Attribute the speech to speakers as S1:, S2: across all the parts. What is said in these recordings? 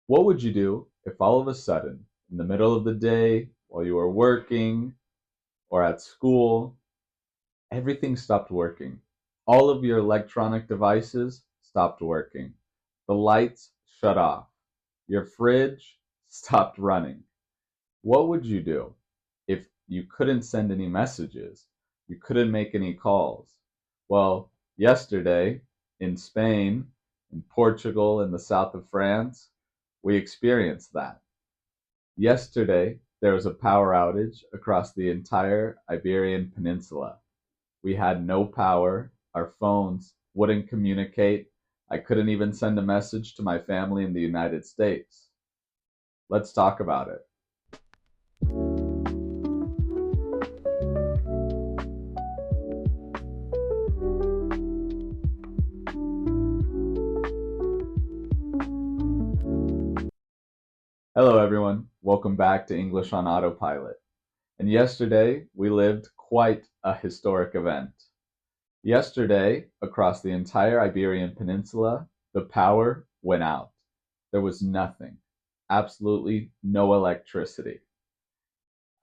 S1: What would you do if all of a sudden, in the middle of the day, while you were working or at school, everything stopped working? All of your electronic devices stopped working. The lights shut off. Your fridge stopped running. What would you do if you couldn't send any messages? You couldn't make any calls? Well, yesterday in Spain, in Portugal, in the south of France, we experienced that. Yesterday, there was a power outage across the entire Iberian Peninsula. We had no power, our phones wouldn't communicate. I couldn't even send a message to my family in the United States. Let's talk about it. Hello, everyone. Welcome back to English on Autopilot. And yesterday, we lived quite a historic event. Yesterday, across the entire Iberian Peninsula, the power went out. There was nothing, absolutely no electricity.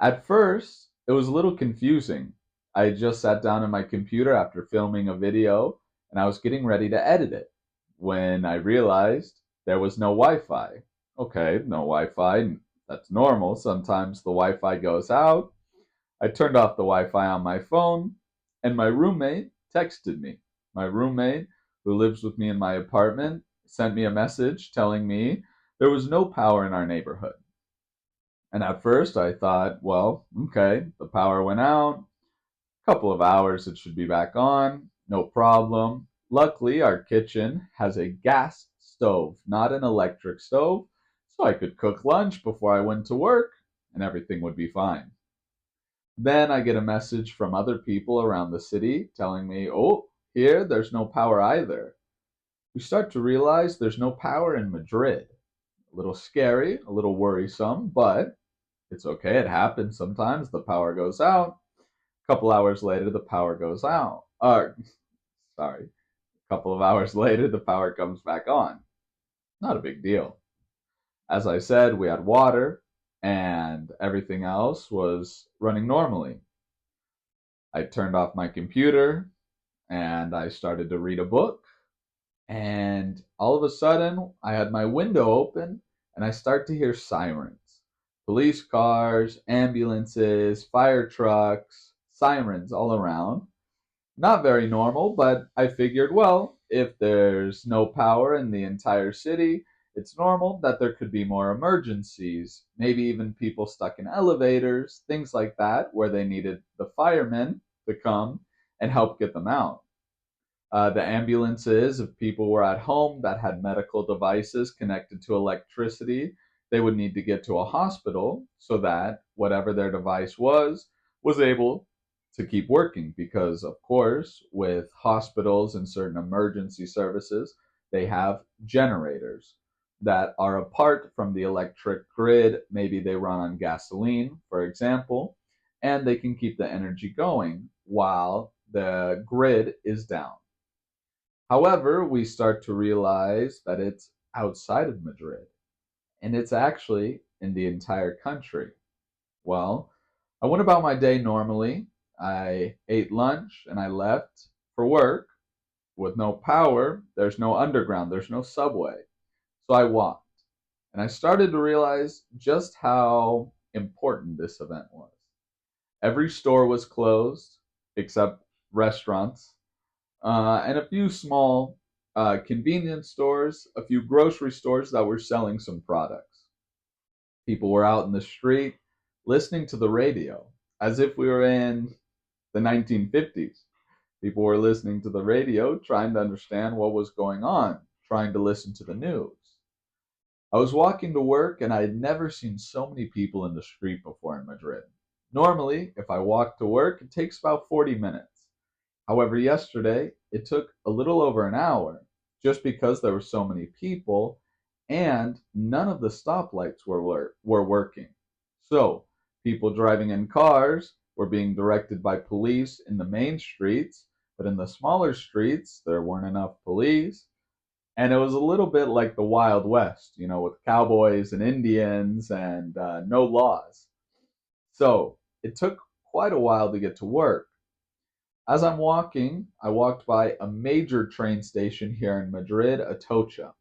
S1: At first, it was a little confusing. I had just sat down on my computer after filming a video and I was getting ready to edit it when I realized there was no Wi Fi. Okay, no Wi Fi, that's normal. Sometimes the Wi Fi goes out. I turned off the Wi Fi on my phone and my roommate texted me. My roommate, who lives with me in my apartment, sent me a message telling me there was no power in our neighborhood. And at first I thought, well, okay, the power went out. A couple of hours it should be back on. No problem. Luckily, our kitchen has a gas stove, not an electric stove, so I could cook lunch before I went to work and everything would be fine. Then I get a message from other people around the city telling me, oh, here there's no power either. We start to realize there's no power in Madrid. A little scary, a little worrisome, but it's okay. It happens sometimes. The power goes out. A couple hours later, the power goes out. Sorry. A couple of hours later, the power comes back on. Not a big deal. As I said, we had water and everything else was running normally. I turned off my computer and I started to read a book. And all of a sudden, I had my window open and I start to hear sirens. Police cars, ambulances, fire trucks, sirens all around. Not very normal, but I figured, well, if there's no power in the entire city, it's normal that there could be more emergencies, maybe even people stuck in elevators, things like that, where they needed the firemen to come and help get them out. The ambulances, if people were at home that had medical devices connected to electricity, they would need to get to a hospital so that whatever their device was able to keep working. Because, of course, with hospitals and certain emergency services, they have generators that are apart from the electric grid. Maybe they run on gasoline, for example, and they can keep the energy going while the grid is down. However, we start to realize that it's outside of Madrid and it's actually in the entire country. Well, I went about my day normally. I ate lunch and I left for work. With no power, there's no underground, there's no subway. So I walked and I started to realize just how important this event was. Every store was closed except restaurants and a few small convenience stores, a few grocery stores that were selling some products. People were out in the street listening to the radio as if we were in the 1950s. People were listening to the radio, trying to understand what was going on, trying to listen to the news. I was walking to work and I had never seen so many people in the street before in Madrid. Normally, if I walk to work, it takes about 40 minutes. However, yesterday it took a little over an hour just because there were so many people and none of the stoplights were working. So, people driving in cars were being directed by police in the main streets, but in the smaller streets, there weren't enough police. And it was a little bit like the Wild West, you know, with cowboys and Indians and no laws. So it took quite a while to get to work. As I'm walking, I walked by a major train station here in Madrid, Atocha.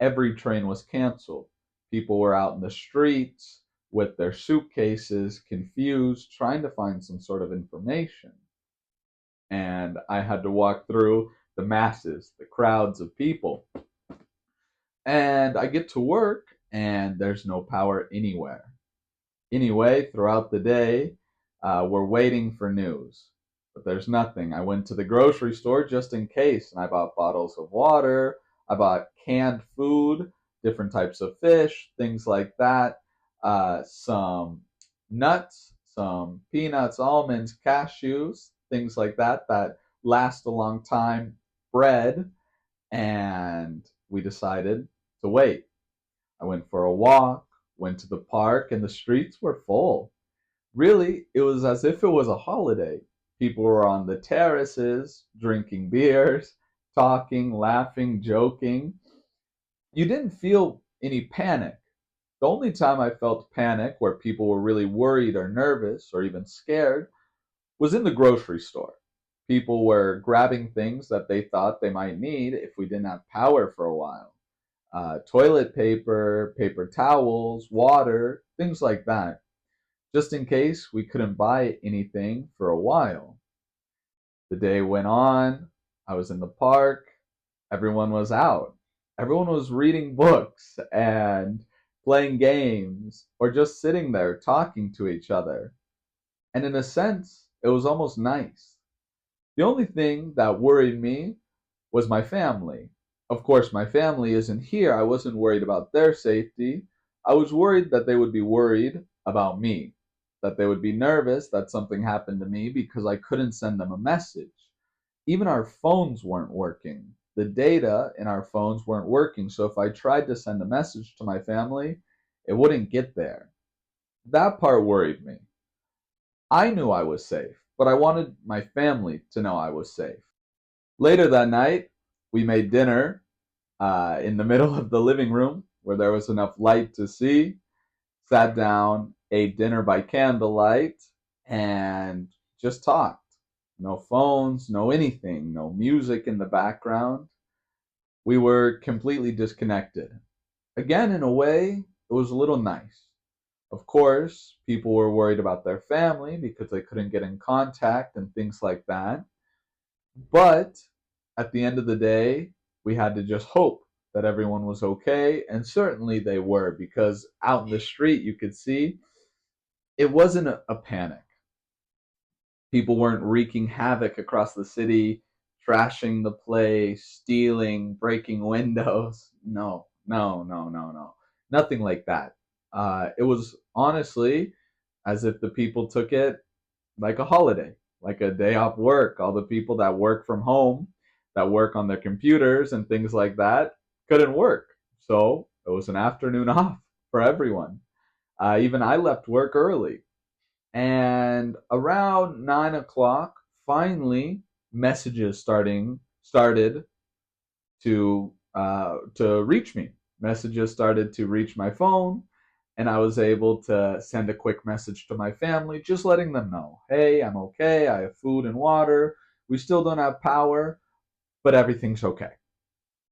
S1: Every train was canceled. People were out in the streets with their suitcases, confused, trying to find some sort of information. And I had to walk through the masses, the crowds of people. And I get to work, and there's no power anywhere. Anyway, throughout the day, we're waiting for news, but there's nothing. I went to the grocery store just in case, and I bought bottles of water. I bought canned food, different types of fish, things like that. Some nuts, some peanuts, almonds, cashews, things like that that last a long time. Bread, and we decided to wait. I went for a walk, went to the park, and the streets were full. Really, it was as if it was a holiday. People were on the terraces, drinking beers, talking, laughing, joking. You didn't feel any panic. The only time I felt panic, where people were really worried or nervous or even scared, was in the grocery store. People were grabbing things that they thought they might need if we didn't have power for a while. Toilet paper, paper towels, water, things like that, just in case we couldn't buy anything for a while. The day went on. I was in the park. Everyone was out. Everyone was reading books and playing games or just sitting there talking to each other. And in a sense, it was almost nice. The only thing that worried me was my family. Of course, my family isn't here. I wasn't worried about their safety. I was worried that they would be worried about me, that they would be nervous that something happened to me because I couldn't send them a message. Even our phones weren't working. The data in our phones weren't working. So if I tried to send a message to my family, it wouldn't get there. That part worried me. I knew I was safe, but I wanted my family to know I was safe. Later that night, we made dinner in the middle of the living room where there was enough light to see, sat down, ate dinner by candlelight, and just talked. No phones, no anything, no music in the background. We were completely disconnected. Again, in a way, it was a little nice. Of course, people were worried about their family because they couldn't get in contact and things like that. But at the end of the day, we had to just hope that everyone was okay. And certainly they were, because out in the street, you could see it wasn't a panic. People weren't wreaking havoc across the city, trashing the place, stealing, breaking windows. No, no, no, no, no. Nothing like that. It was honestly as if the people took it like a holiday, like a day off work. All the people that work from home, that work on their computers and things like that, couldn't work. So it was an afternoon off for everyone. Even I left work early. And around 9 o'clock, finally, messages started to reach me. Messages started to reach my phone, and I was able to send a quick message to my family, just letting them know, hey, I'm okay. I have food and water. We still don't have power, but everything's okay.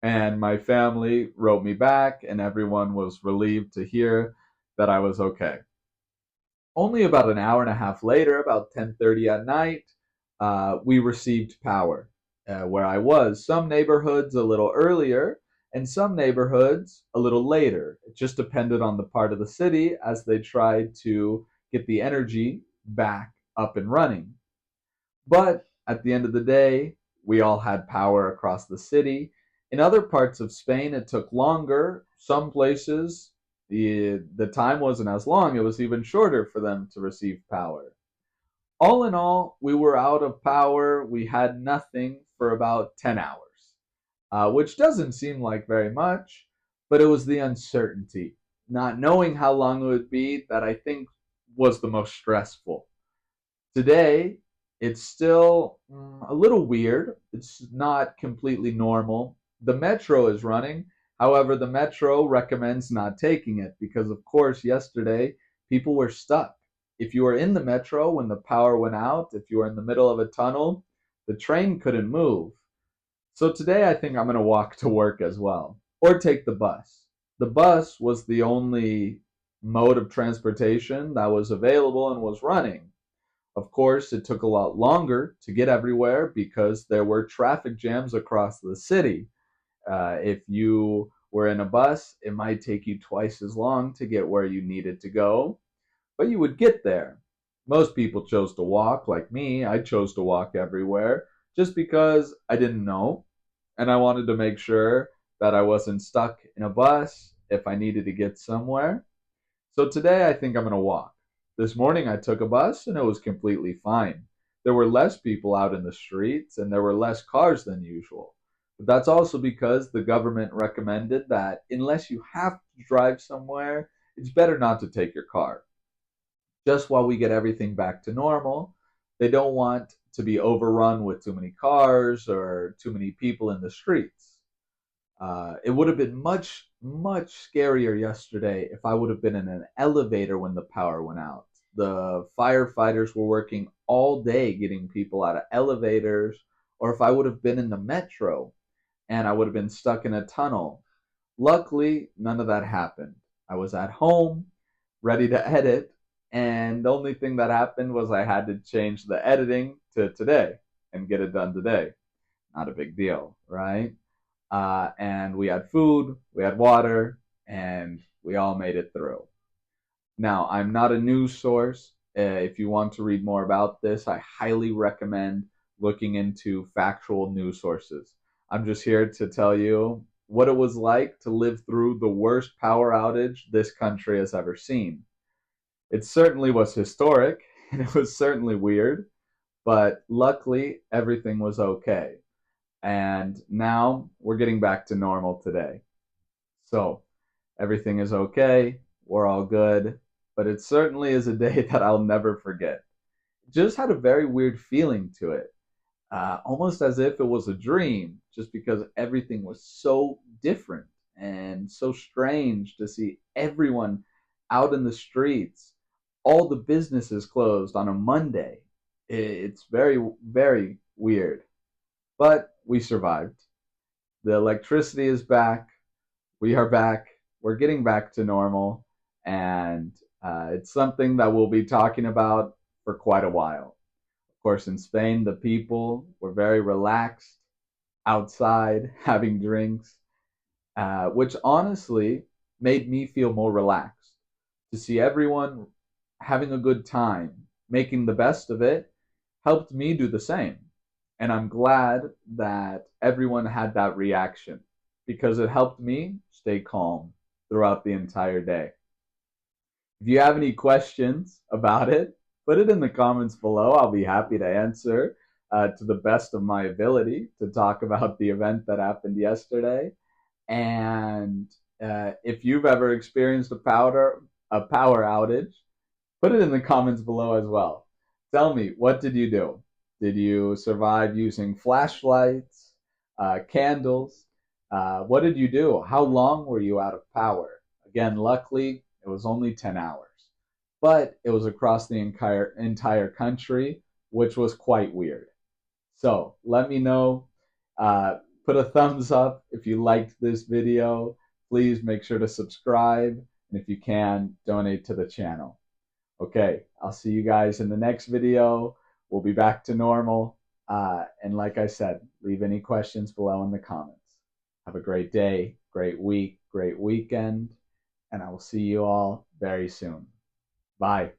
S1: And my family wrote me back, and everyone was relieved to hear that I was okay. Only about an hour and a half later, about 10:30 at night, we received power where I was. Some neighborhoods a little earlier, and some neighborhoods a little later. It just depended on the part of the city as they tried to get the energy back up and running. But at the end of the day, we all had power across the city. In other parts of Spain, it took longer. Some places, the time wasn't as long, it was even shorter for them to receive power. All in all, we were out of power. We had nothing for about 10 hours, which doesn't seem like very much, but it was the uncertainty, not knowing how long it would be, that I think was the most stressful. Today, it's still a little weird. It's not completely normal, The metro is running. However, the metro recommends not taking it because, of course, yesterday people were stuck. If you were in the metro when the power went out, if you were in the middle of a tunnel, the train couldn't move. So today I think I'm going to walk to work as well, or take the bus. The bus was the only mode of transportation that was available and was running. Of course, it took a lot longer to get everywhere because there were traffic jams across the city. If you were in a bus, it might take you twice as long to get where you needed to go, but you would get there. Most people chose to walk, like me. I chose to walk everywhere just because I didn't know, and I wanted to make sure that I wasn't stuck in a bus if I needed to get somewhere. So today I think I'm going to walk. This morning I took a bus and it was completely fine. There were less people out in the streets and there were less cars than usual. But that's also because the government recommended that unless you have to drive somewhere, it's better not to take your car. Just while we get everything back to normal, they don't want to be overrun with too many cars or too many people in the streets. It would have been much, much scarier yesterday if I would have been in an elevator when the power went out. The firefighters were working all day getting people out of elevators, or if I would have been in the metro and I would have been stuck in a tunnel. Luckily, none of that happened. I was at home, ready to edit, and the only thing that happened was I had to change the editing to today and get it done today. Not a big deal, right? And we had food, we had water, and we all made it through. Now, I'm not a news source. If you want to read more about this, I highly recommend looking into factual news sources. I'm just here to tell you what it was like to live through the worst power outage this country has ever seen. It certainly was historic, and it was certainly weird, but luckily everything was okay. And now we're getting back to normal today. So everything is okay. We're all good. But it certainly is a day that I'll never forget. It just had a very weird feeling to it, almost as if it was a dream, just because everything was so different and so strange to see everyone out in the streets, all the businesses closed on a Monday. It's very, very weird. But we survived. The electricity is back. We are back. We're getting back to normal. And it's something that we'll be talking about for quite a while. Of course, in Spain, the people were very relaxed outside having drinks, which honestly made me feel more relaxed. To see everyone having a good time, making the best of it, helped me do the same. And I'm glad that everyone had that reaction because it helped me stay calm throughout the entire day. If you have any questions about it, put it in the comments below. I'll be happy to answer to the best of my ability to talk about the event that happened yesterday. And if you've ever experienced a power outage, put it in the comments below as well. Tell me, what did you do? Did you survive using flashlights, candles? What did you do? How long were you out of power? Again, luckily, it was only 10 hours, but it was across the entire country, which was quite weird. So let me know. Put a thumbs up if you liked this video. Please make sure to subscribe, and if you can, donate to the channel. Okay, I'll see you guys in the next video. We'll be back to normal. And like I said, leave any questions below in the comments. Have a great day, great week, great weekend, and I will see you all very soon. Bye.